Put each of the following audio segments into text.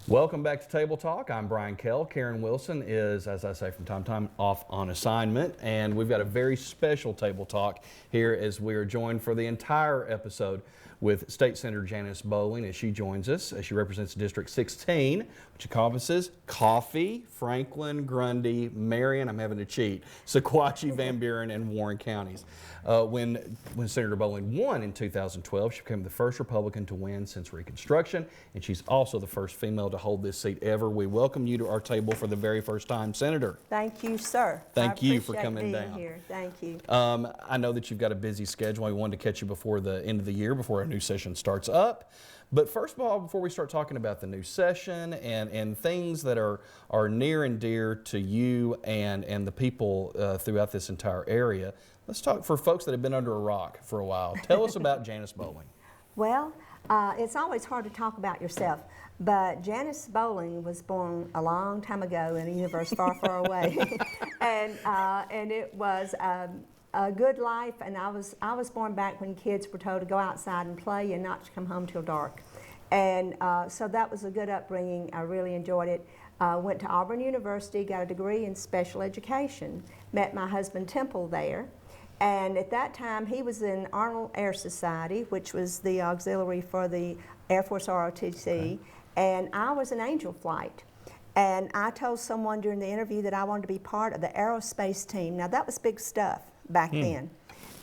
Welcome back to Table Talk. I'm Brian Kell. Karen Wilson is, as I say from time to time, off on assignment, and we've got a very special Table Talk here as we are joined for the entire episode with State Senator Janice Bowling as she joins us. As she represents District 16, which encompasses Coffee, Franklin, Grundy, Marion, I'm having to cheat, Sequatchie, Van Buren, and Warren counties. When Senator Bowling won in 2012, she became the first Republican to win since Reconstruction, and she's also the first female to hold this seat ever. We welcome you to our table for the very first time, Senator. Thank you, sir. Thank you for coming down. Here. Thank you. I know that you've got a busy schedule. We wanted to catch you before the end of the year, before our new session starts up. But first of all, before we start talking about the new session and things that are near and dear to you and the people throughout this entire area, let's talk for folks that have been under a rock for a while. Tell us about Janice Bowling. Well, it's always hard to talk about yourself, but Janice Bowling was born a long time ago in a universe far, far away, and it was a good life. And I was born back when kids were told to go outside and play and not to come home till dark, and so that was a good upbringing. I really enjoyed it. Went to Auburn University, got a degree in special education. Met my husband Temple there. And at that time, he was in Arnold Air Society, which was the auxiliary for the Air Force ROTC, okay. And I was in Angel Flight. And I told someone during the interview that I wanted to be part of the aerospace team. Now, that was big stuff back then.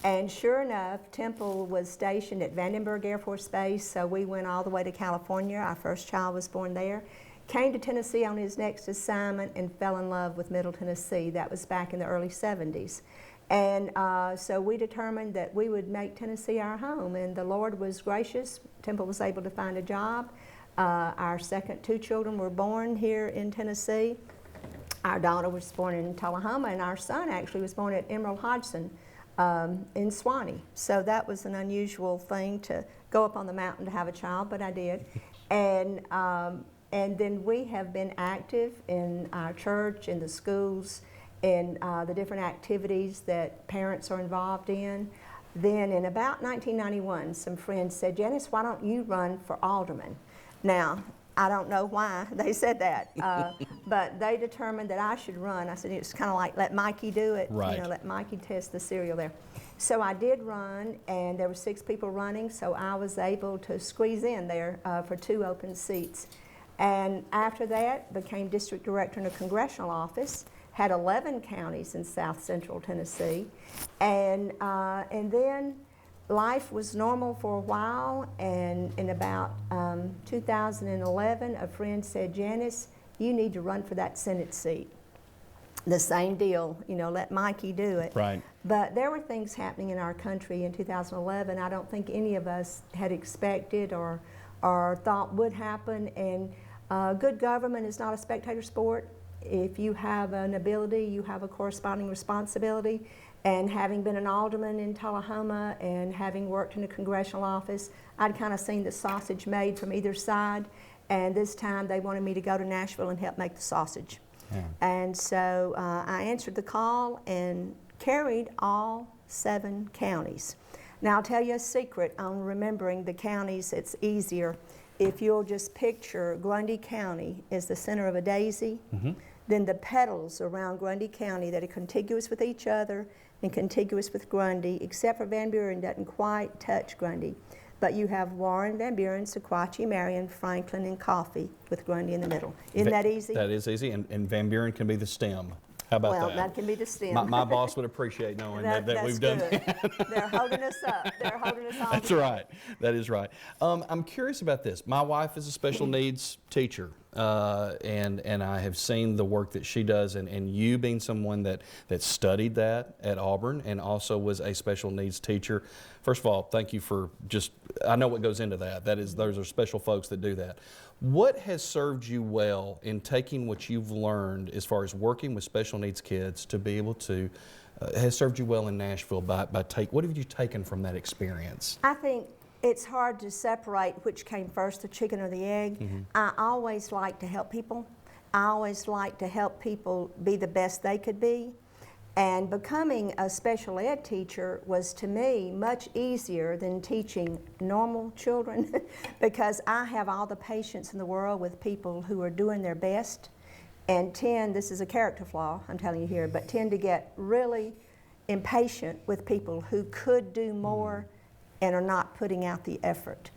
And sure enough, Temple was stationed at Vandenberg Air Force Base, so we went all the way to California. Our first child was born there. Came to Tennessee on his next assignment and fell in love with Middle Tennessee. That was back in the early 70s. And so we determined that we would make Tennessee our home, and the Lord was gracious. Temple was able to find a job. Our second two children were born here in Tennessee. Our daughter was born in Tullahoma, and our son actually was born at Emerald Hodgson in Swanee. So that was an unusual thing to go up on the mountain to have a child, but I did. And then we have been active in our church, in the schools, and the different activities that parents are involved in. Then in about 1991, some friends said, Janice, why don't you run for alderman? Now, I don't know why they said that, but they determined that I should run. I said, it's kind of like let Mikey do it, right. You know, let Mikey test the cereal there. So I did run, and there were 6 people running, so I was able to squeeze in there for 2 open seats. And after that, became district director in a congressional office. Had 11 counties in South Central Tennessee, and then life was normal for a while. And in about 2011, a friend said, Janice, you need to run for that Senate seat. The same deal, you know, let Mikey do it. Right. But there were things happening in our country in 2011 I don't think any of us had expected or thought would happen. And good government is not a spectator sport. If you have an ability, you have a corresponding responsibility. And having been an alderman in Tullahoma and having worked in a congressional office, I'd kind of seen the sausage made from either side. And this time they wanted me to go to Nashville and help make the sausage. Yeah. And so I answered the call and carried all 7 counties. Now I'll tell you a secret on remembering the counties. It's easier if you'll just picture Grundy County as the center of a daisy. Mm-hmm. Then the petals around Grundy County that are contiguous with each other and contiguous with Grundy, except for Van Buren doesn't quite touch Grundy. But you have Warren, Van Buren, Sequatchie, Marion, Franklin, and Coffee with Grundy in the middle. Isn't that easy? That is easy, and Van Buren can be the stem. How about that? Well, that can be the stem. My boss would appreciate knowing that we've done that. They're holding us up. They're holding us all That's together. Right. That is right. I'm curious about this. My wife is a special needs teacher. and I have seen the work that she does, and you being someone that studied that at Auburn and also was a special needs teacher. First of all, thank you for I know what goes into that. Those are special folks that do that. What has served you well in taking what you've learned as far as working with special needs kids to be able to, has served you well in Nashville what have you taken from that experience? I think it's hard to separate which came first, the chicken or the egg. Mm-hmm. I always like to help people. I always like to help people be the best they could be. And becoming a special ed teacher was, to me, much easier than teaching normal children because I have all the patience in the world with people who are doing their best and this is a character flaw, I'm telling you here, but tend to get really impatient with people who could do more and are not putting out the effort.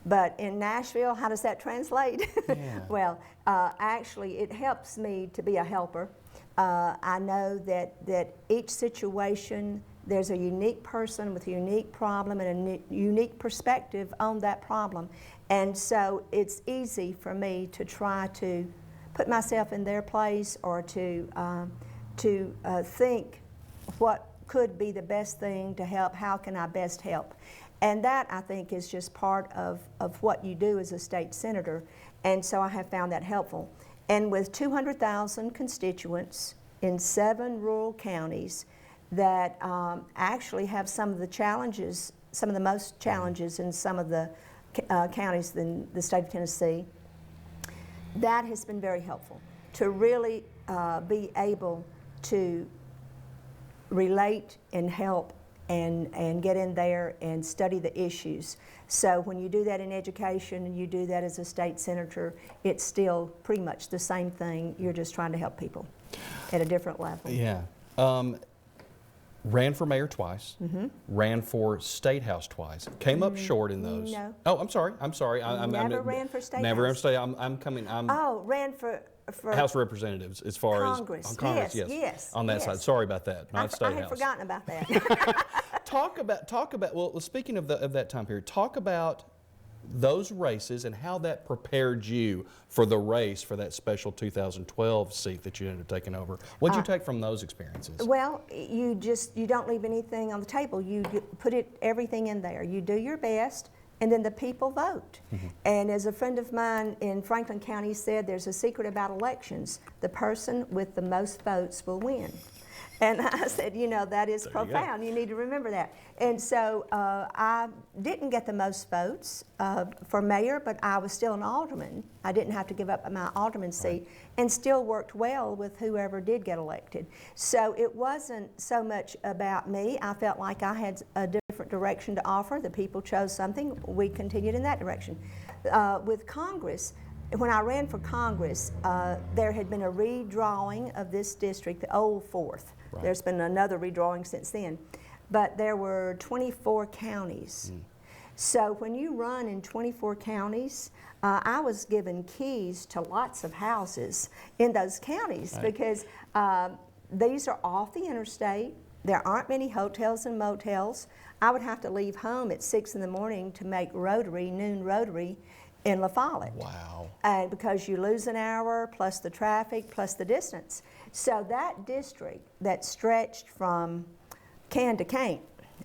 But in Nashville, how does that translate? Yeah. Well, actually, it helps me to be a helper. I know that each situation, there's a unique person with a unique problem and a unique perspective on that problem. And so it's easy for me to try to put myself in their place or to think what could be the best thing to help, how can I best help. And that, I think, is just part of what you do as a state senator. And so I have found that helpful. And with 200,000 constituents in 7 rural counties that actually have some of the challenges, some of the most challenges in some of the counties in the state of Tennessee, that has been very helpful to really be able to relate and help and get in there and study the issues. So when you do that in education and you do that as a state senator, it's still pretty much the same thing. You're just trying to help people at a different level. Yeah. Ran for mayor twice, ran for state house twice, came up short in those. No. Oh, I'm sorry. Never ran for state Never ran house. for state. Ran for House of Representatives as far Congress. as Congress, Yes, on that yes. side. Sorry about that. Not state I had house. forgotten about that. Talk about. Well, speaking of that time period, talk about those races and how that prepared you for the race for that special 2012 seat that you ended up taking over. What did you take from those experiences? Well, you don't leave anything on the table. You put everything in there. You do your best, and then the people vote. And as a friend of mine in Franklin County said, there's a secret about elections. The person with the most votes will win. And I said, that is profound. You need to remember that. And so I didn't get the most votes for mayor, but I was still an alderman. I didn't have to give up my alderman seat and still worked well with whoever did get elected. So it wasn't so much about me. I felt like I had a different direction to offer. The people chose something. We continued in that direction. With Congress, when I ran for Congress, there had been a redrawing of this district, the old 4th. Right. There's been another redrawing since then. But there were 24 counties. So when you run in 24 counties, I was given keys to lots of houses in those counties because these are off the interstate. There aren't many hotels and motels. I would have to leave home at 6 in the morning to make noon Rotary in La Follette. Wow. And because you lose an hour plus the traffic plus the distance. So that district that stretched from can to can't,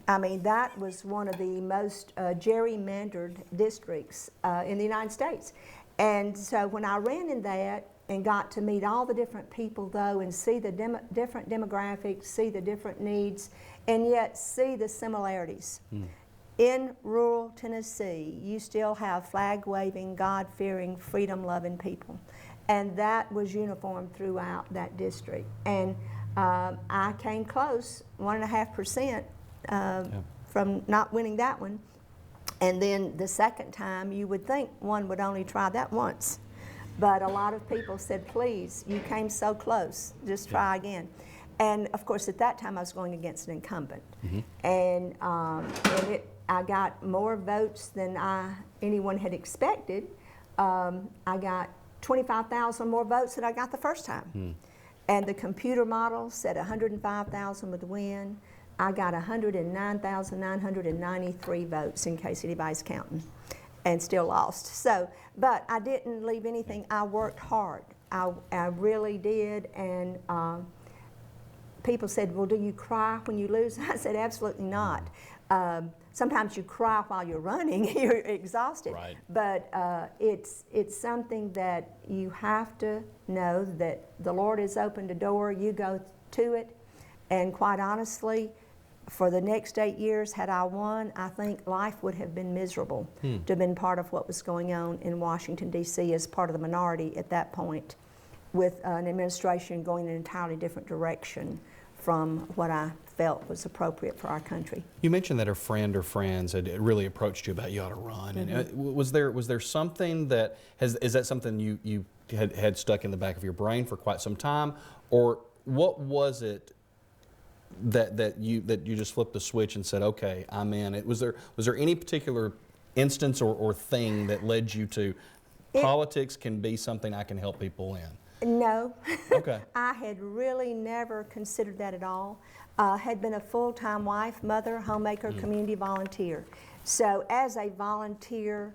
that was one of the most gerrymandered districts in the United States. And so when I ran in that and got to meet all the different people though and see the different demographics, see the different needs, and yet see the similarities. In rural Tennessee, you still have flag-waving, God-fearing, freedom-loving people. And that was uniform throughout that district. And I came close, 1.5% from not winning that one. And then the second time, you would think one would only try that once. But a lot of people said, please, you came so close, just try again. And of course, at that time, I was going against an incumbent. And I got more votes than anyone had expected. I got 25,000 more votes than I got the first time. And the computer model said 105,000 would win. I got 109,993 votes, in case anybody's counting. and still lost. So, but I didn't leave anything. I worked hard. I really did. And people said, well, do you cry when you lose? I said, absolutely not. Sometimes you cry while you're running, you're exhausted. Right. But it's something that you have to know that the Lord has opened a door, you go to it. And quite honestly, for the next 8 years, had I won, I think life would have been miserable to have been part of what was going on in Washington, D.C. as part of the minority at that point, with an administration going in an entirely different direction from what I felt was appropriate for our country. You mentioned that a friend or friends had really approached you about you ought to run. Mm-hmm. And was there something that is that something you had stuck in the back of your brain for quite some time, or what was it that you just flipped the switch and said, okay, I'm in it? Was there any particular instance or thing that led you to politics can be something I can help people in? No. Okay. I had really never considered that at all. Had been a full-time wife, mother, homemaker, community volunteer. So as a volunteer,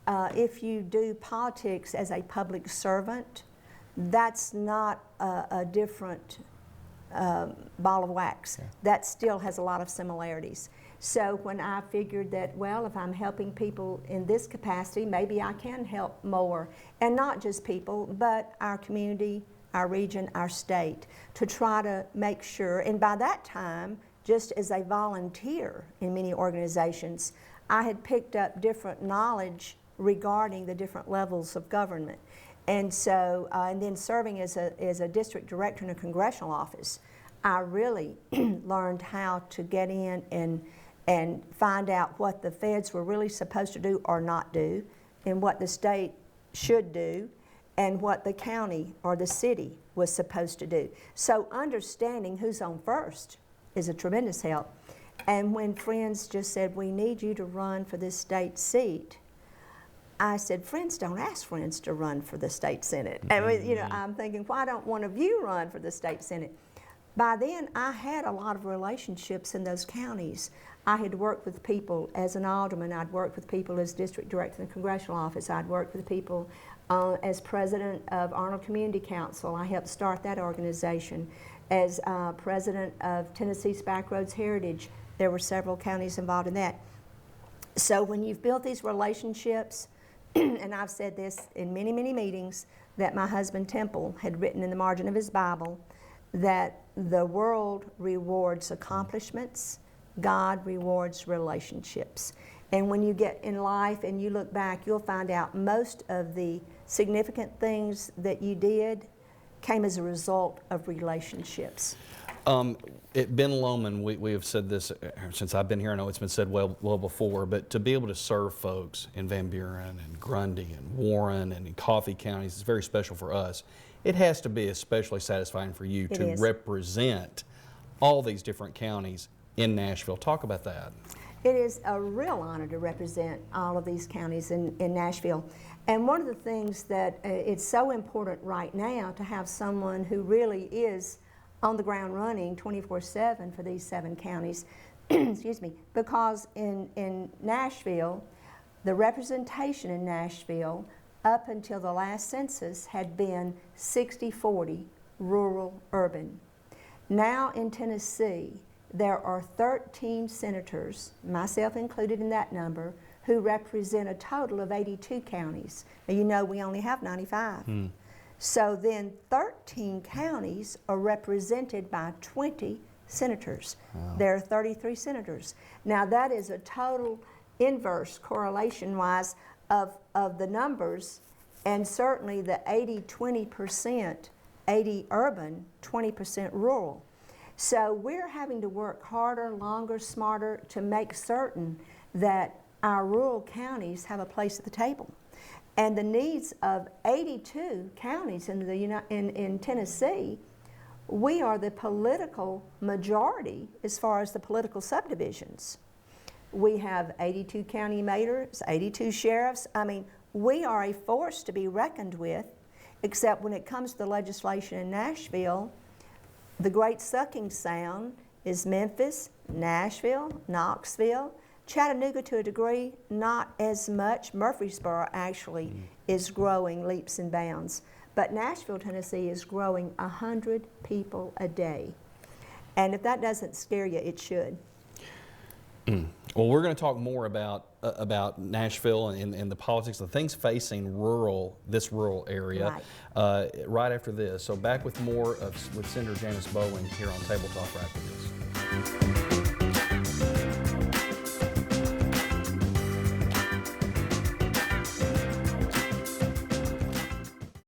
if you do politics as a public servant, that's not a different ball of wax. Yeah. That still has a lot of similarities. So when I figured that, well, if I'm helping people in this capacity, maybe I can help more. And not just people, but our community, our region, our state, to try to make sure. And by that time, just as a volunteer in many organizations, I had picked up different knowledge regarding the different levels of government. And so, and then serving as a district director in a congressional office, I really learned how to get in and find out what the feds were really supposed to do or not do, and what the state should do, and what the county or the city was supposed to do. So understanding who's on first is a tremendous help. And when friends just said, we need you to run for this state seat, I said, friends don't ask friends to run for the state senate. And you know, I'm thinking, why don't one of you run for the state senate? By then, I had a lot of relationships in those counties. I had worked with people as an alderman. I'd worked with people as district director in the congressional office. I'd worked with people as president of Arnold Community Council. I helped start that organization. As president of Tennessee's Backroads Heritage, there were several counties involved in that. So when you've built these relationships, and I've said this in many, many meetings, that my husband Temple had written in the margin of his Bible, that the world rewards accomplishments, God rewards relationships. And when you get in life and you look back, you'll find out most of the significant things that you did came as a result of relationships. At Ben Lomond, we have said this since I've been here. I know it's been said well before, but to be able to serve folks in Van Buren and Grundy and Warren and in Coffee counties is very special for us. It has to be especially satisfying for you to represent all these different counties in Nashville. Talk about that. It is a real honor to represent all of these counties in Nashville. And one of the things that it's so important right now to have someone who really is on the ground running 24/7 for these 7 counties, excuse me, because in Nashville, the representation in Nashville up until the last census had been 60-40 rural-urban. Now in Tennessee, there are 13 senators, myself included in that number, who represent a total of 82 counties. Now you know we only have 95. So then 13 counties are represented by 20 senators. Wow. There are 33 senators. Now that is a total inverse correlation-wise of the numbers, and certainly the 80-20%, 80 urban, 20% rural. So we're having to work harder, longer, smarter to make certain that our rural counties have a place at the table. And the needs of 82 counties in Tennessee, we are the political majority as far as the political subdivisions. We have 82 county mayors, 82 sheriffs. I mean, we are a force to be reckoned with, except when it comes to the legislation in Nashville, the great sucking sound is Memphis, Nashville, Knoxville, Chattanooga to a degree, not as much. Murfreesboro actually is growing leaps and bounds. But Nashville, Tennessee is growing 100 people a day. And if that doesn't scare you, it should. Well, we're going to talk more about Nashville and the politics, the things facing this rural area, right after this. So back with more with Senator Janice Bowling here on Table Talk right after this.